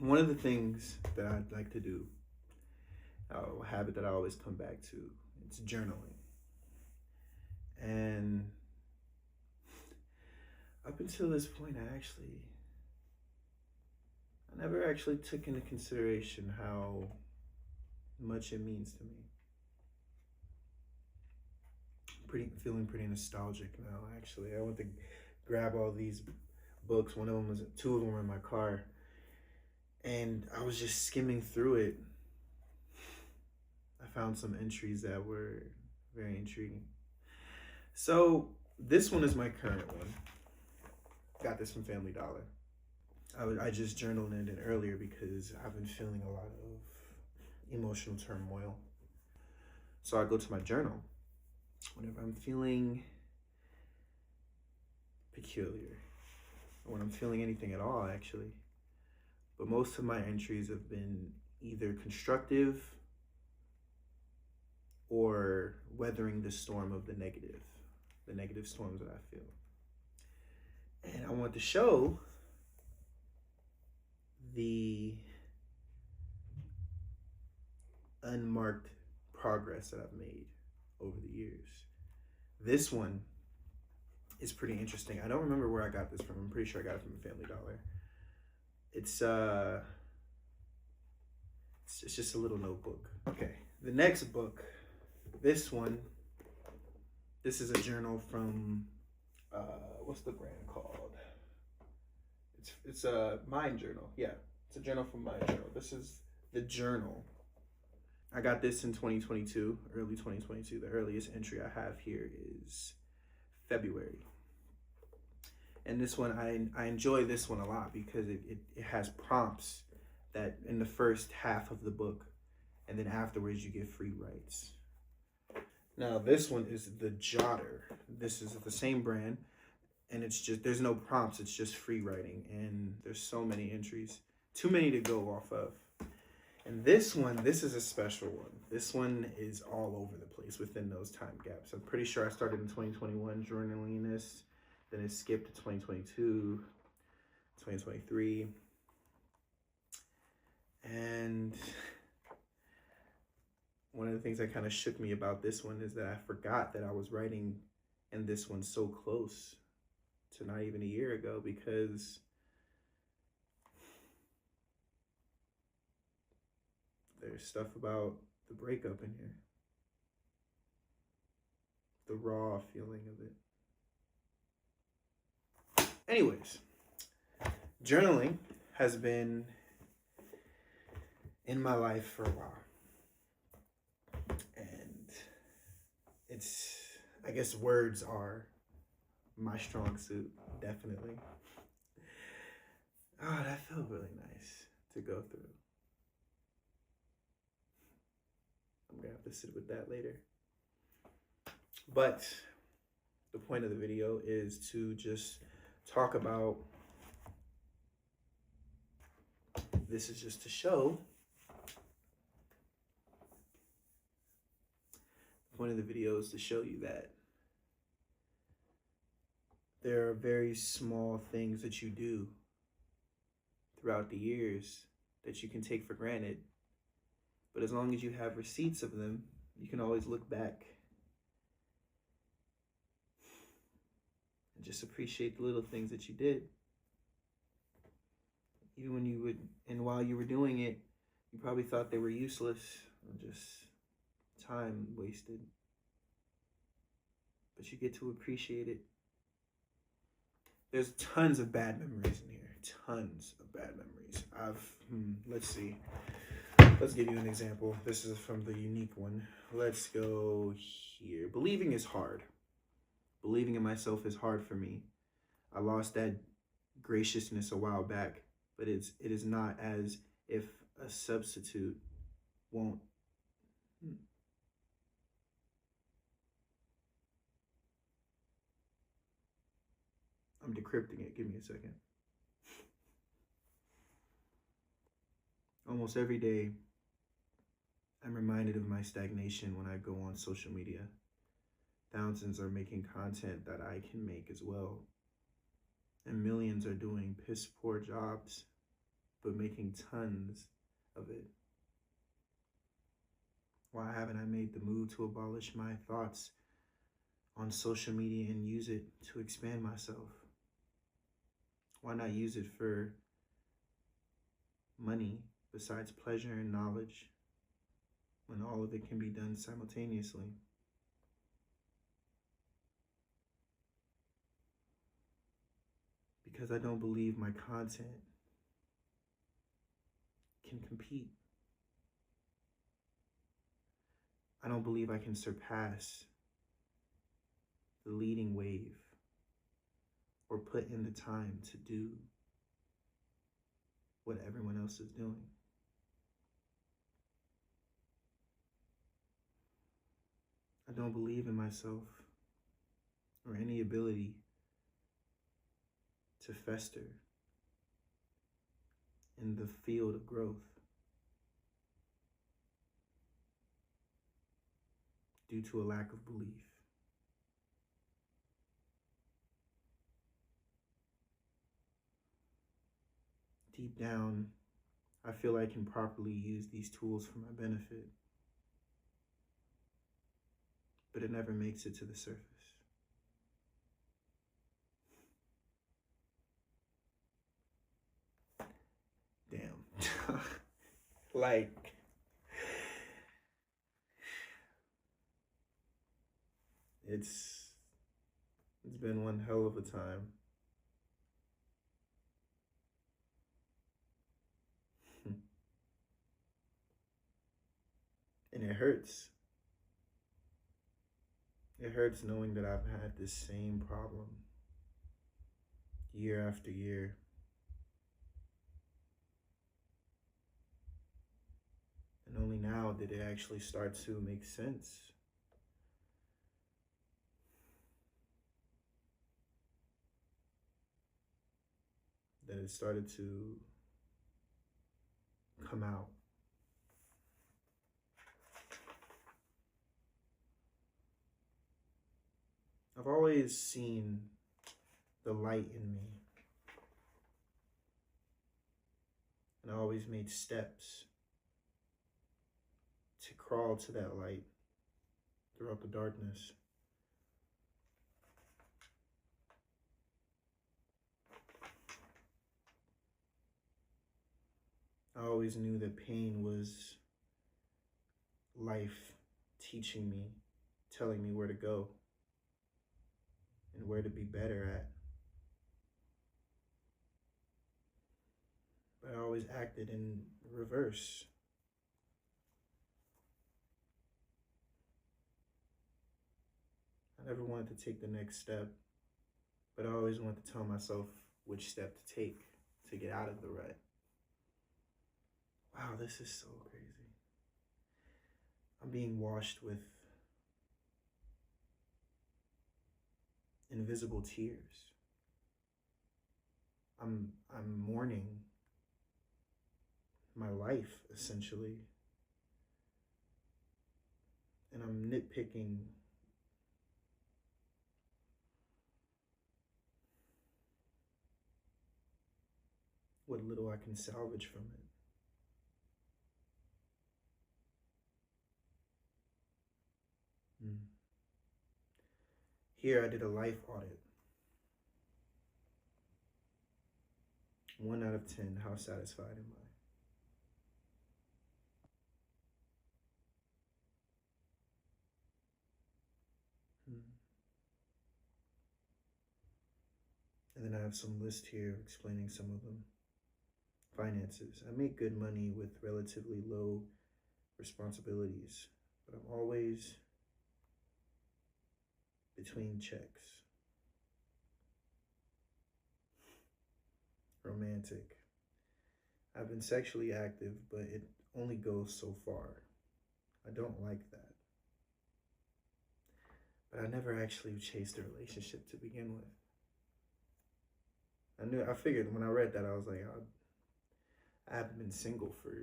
one of the things that I'd like to do, a habit that I always come back to, it's journaling. And up until this point, I never actually took into consideration how much it means to me. Feeling pretty nostalgic now, actually. I went to grab all these books. Two of them were in my car. And I was just skimming through it. I found some entries that were very intriguing. So this one is my current one. Got this from Family Dollar. I just journaled in it earlier because I've been feeling a lot of emotional turmoil. So I go to my journal whenever I'm feeling peculiar, or when I'm feeling anything at all, actually. But most of my entries have been either constructive or weathering the storm of the negative storms that I feel. And I want to show the unmarked progress that I've made over the years. This one is pretty interesting. I don't remember where I got this from. I'm pretty sure I got it from Family Dollar. It's just a little notebook. Okay, the next book, this is a journal from what's the brand called? It's a Mind Journal. Yeah, it's a journal from Mind Journal. This is the journal. I got this in 2022, early 2022. The earliest entry I have here is February. And this one, I enjoy this one a lot because it has prompts that in the first half of the book, and then afterwards you get free writes. Now this one is the Jotter. This is the same brand, and it's just, there's no prompts, it's just free writing, and there's so many entries, too many to go off of. And this is a special one. This one is all over the place within those time gaps. I'm pretty sure I started in 2021 journaling this, then it skipped to 2022, 2023. And one of the things that kind of shook me about this one is that I forgot that I was writing in this one so close to not even a year ago, because there's stuff about the breakup in here. The raw feeling of it. Anyways, journaling has been in my life for a while. And I guess words are my strong suit, definitely. Oh, that felt really nice to go through. I'm gonna have to sit with that later. But the point of the video is to just talk about, this is just to show, the point of the video is to show you that there are very small things that you do throughout the years that you can take for granted. But as long as you have receipts of them, you can always look back and just appreciate the little things that you did. Even when you would, and while you were doing it, you probably thought they were useless or just time wasted. But you get to appreciate it. There's tons of bad memories in here. Tons of bad memories. Let's see. Let's give you an example. This is from the unique one. Let's go here. Believing is hard. Believing in myself is hard for me. I lost that graciousness a while back, but it is not as if a substitute won't. I'm decrypting it. Give me a second. Almost every day, I'm reminded of my stagnation when I go on social media. Thousands are making content that I can make as well. And millions are doing piss poor jobs. but making tons of it? Why haven't I made the move to abolish my thoughts on social media and use it to expand myself? Why not use it for money besides pleasure and knowledge when all of it can be done simultaneously? Because I don't believe my content can compete. I don't believe I can surpass the leading wave or put in the time to do what everyone else is doing. I don't believe in myself or any ability to fester in the field of growth due to a lack of belief. Deep down, I feel I can properly use these tools for my benefit, but it never makes it to the surface. Damn. Like, it's been one hell of a time. And it hurts. It hurts knowing that I've had this same problem year after year. And only now did it actually start to make sense. That it started to come out. I've always seen the light in me. And I always made steps to crawl to that light throughout the darkness. I always knew that pain was life teaching me, telling me where to go and where to be better at. But I always acted in reverse. I never wanted to take the next step, but I always wanted to tell myself which step to take to get out of the rut. Wow, this is so crazy. I'm being washed with invisible tears. I'm mourning my life, essentially. And I'm nitpicking what little I can salvage from it. Here I did a life audit. 1 out of 10, how satisfied am I? And then I have some list here explaining some of them. Finances. I make good money with relatively low responsibilities, but I'm always between checks. Romantic. I've been sexually active, but it only goes so far. I don't like that. But I never actually chased a relationship to begin with. I figured when I read that, I was like, I haven't been single for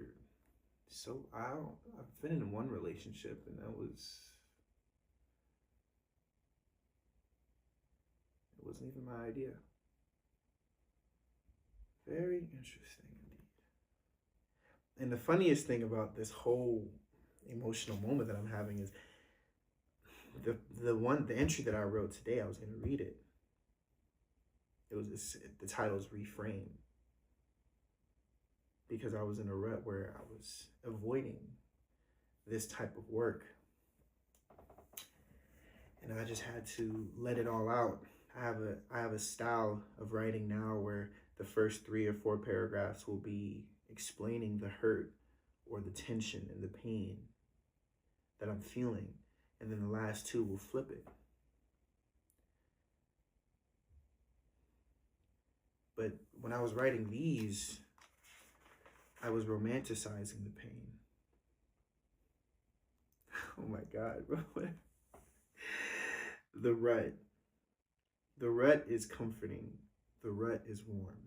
I've been in one relationship, and it wasn't even my idea. Very interesting indeed. And the funniest thing about this whole emotional moment that I'm having is the entry that I wrote today. I was going to read it. The title is Reframe, because I was in a rut where I was avoiding this type of work, and I just had to let it all out. I have a style of writing now where the first 3 or 4 paragraphs will be explaining the hurt or the tension and the pain that I'm feeling, and then the last 2 will flip it. But when I was writing these, I was romanticizing the pain. Oh my God, bro. The rut. The rut is comforting. The rut is warm.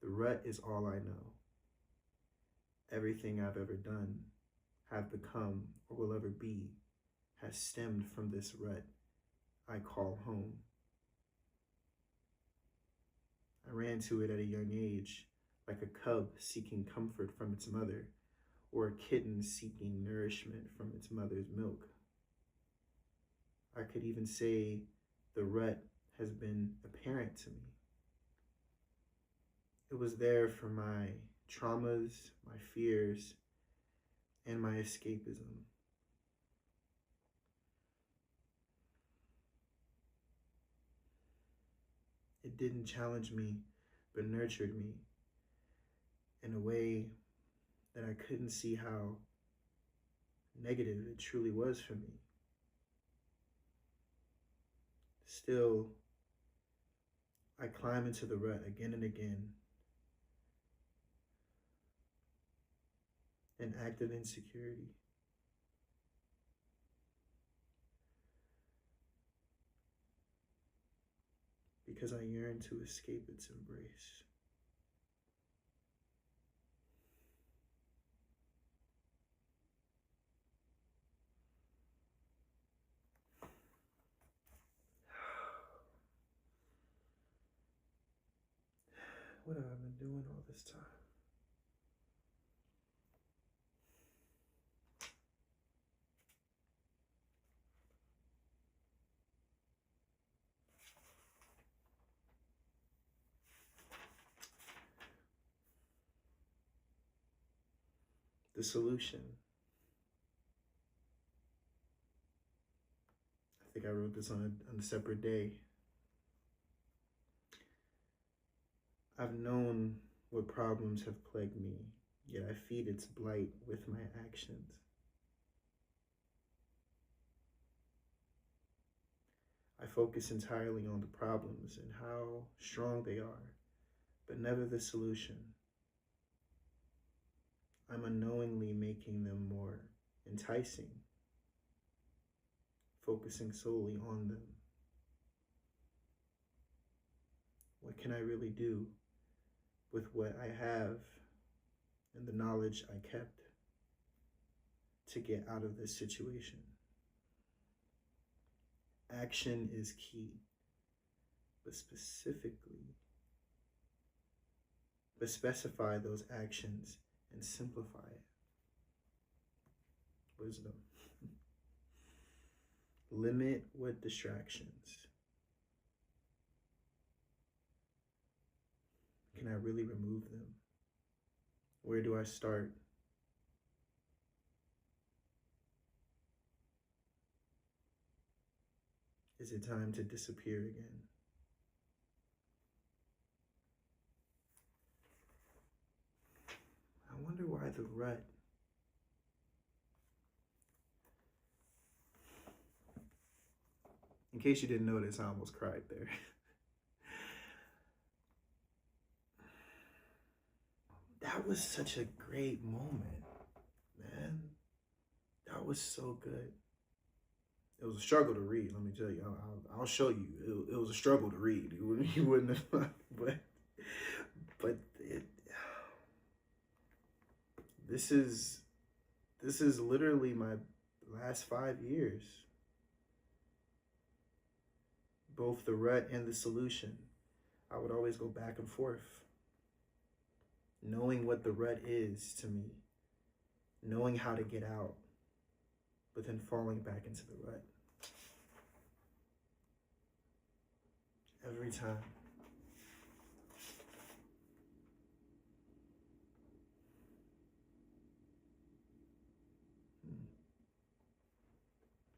The rut is all I know. Everything I've ever done, have become, or will ever be, has stemmed from this rut I call home. I ran to it at a young age, like a cub seeking comfort from its mother, or a kitten seeking nourishment from its mother's milk. I could even say the rut has been apparent to me. It was there for my traumas, my fears, and my escapism. It didn't challenge me, but nurtured me in a way that I couldn't see how negative it truly was for me. Still, I climb into the rut again and again, an act of insecurity. Because I yearn to escape its embrace. What have I been doing all this time? The solution. I think I wrote this on a separate day. I've known what problems have plagued me, yet I feed its blight with my actions. I focus entirely on the problems and how strong they are, but never the solution. I'm unknowingly making them more enticing, focusing solely on them. What can I really do with what I have and the knowledge I kept to get out of this situation? Action is key, but specify those actions and simplify it. Wisdom. Limit what distractions. Can I really remove them? Where do I start? Is it time to disappear again? I wonder why the rut. In case you didn't notice, I almost cried there. That was such a great moment, man. That was so good. It was a struggle to read, let me tell you. I'll show you. It was a struggle to read. You wouldn't have, but this is literally my last 5 years. Both the rut and the solution. I would always go back and forth. knowing what the rut is to me, knowing how to get out, but then falling back into the rut. Every time.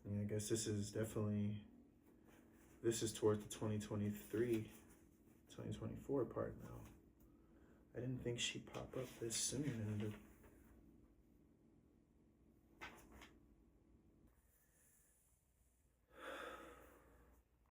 Yeah, I guess this is towards the 2023, 2024 part now. I didn't think she'd pop up this soon in the